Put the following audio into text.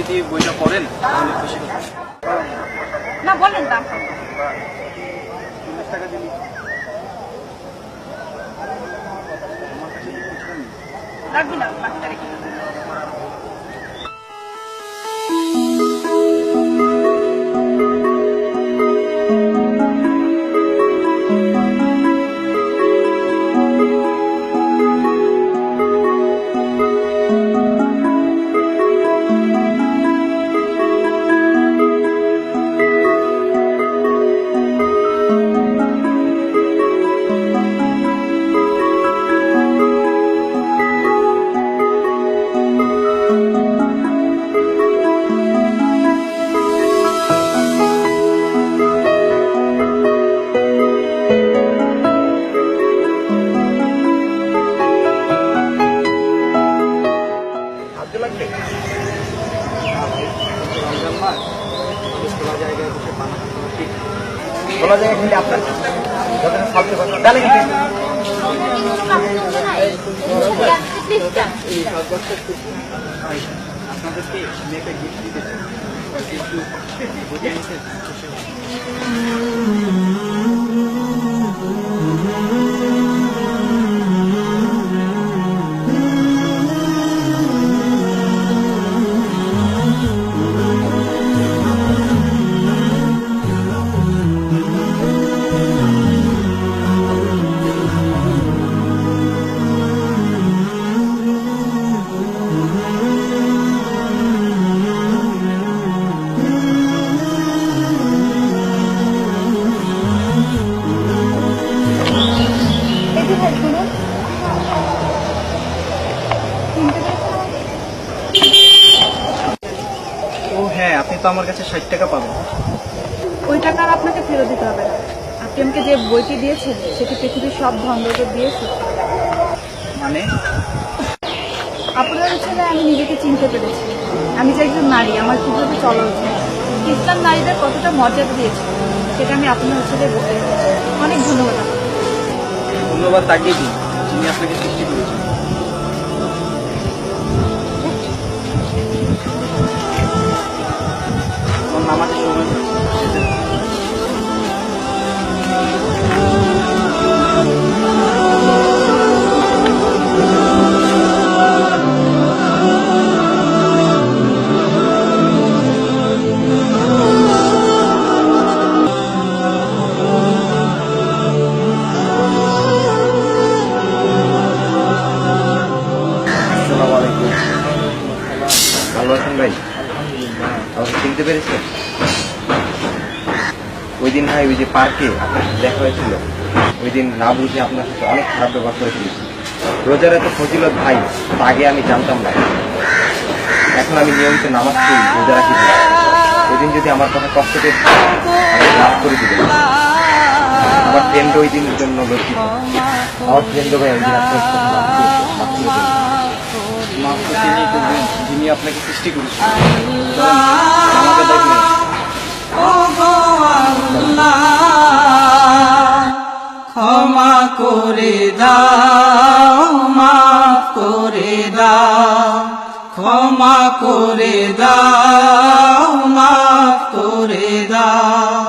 যদি বইটা পড়েন তাহলে খুশি হব। না বলেন দাম 40 টাকা দিলি আমার কাছে কিছু নেই। লাগবে না বাকিটা রেখে দেবো। খোলা জায়গা কিন্তু আপনার ফালতু কথা তাহলে কি আপনাদেরকে মেয়েকে গিফট দিতে চাই একটু বুঝে নিতে ও হ্যাঁ, আপনি তো আমার কাছে 60 টাকা পাবেন। ওই টাকা আর আপনাকে ফেরত দিতে হবে না। আপনি আমাকে যে বইটি দিয়েছেন সেটি পৃথিবীর সব ধনদৌলত দিয়েছে। মানে আপনার ছেলে আমি নিজেকে চিনতে পেরেছি। আমি যে একজন নারী, আমার কিভাবে চলা উচিত, ইসলাম নারীদের কতটা মর্যাদা দিয়েছে সেটা আমি আপনার ছেলে বলতে চাই। অনেক ধন্যবাদ। ধন্যবাদ তাকে দিন যিনি আপনাকে সৃষ্টি করেছেন। নামাজের সময় ভালো আছেন ভাই? আমাকে চিনতে পেরেছেন? ওই দিন ভাই ওই যে পার্কে আপনার সাথে দেখা হয়েছিল, ওই দিন না বুঝে আপনার সাথে অনেক খারাপ ব্যবহার করে ফেলেছি। রোজার এত ফজিলত ভাই তা আগে আমি জানতাম না। এখন আমি নিয়মিত নামাজ পড়ি, রোজা রাখি। ওই দিন যদি আমার কথা কষ্ট পেয়ে আমি লাভ করে দিবেন। আমার ফ্রেন্ড ওই দিনের জন্য লজ্জিত। আমার ফ্রেন্ড ভাই ওই দিন আপনার সাথে মাফ তো তিনিই করবেন যিনি আপনাকে সৃষ্টি করেছেন। আমাকে দেখলেন ক্ষমা করে দাও, মাফ করে দাও, ক্ষমা করে দাও, মাফ করে দাও।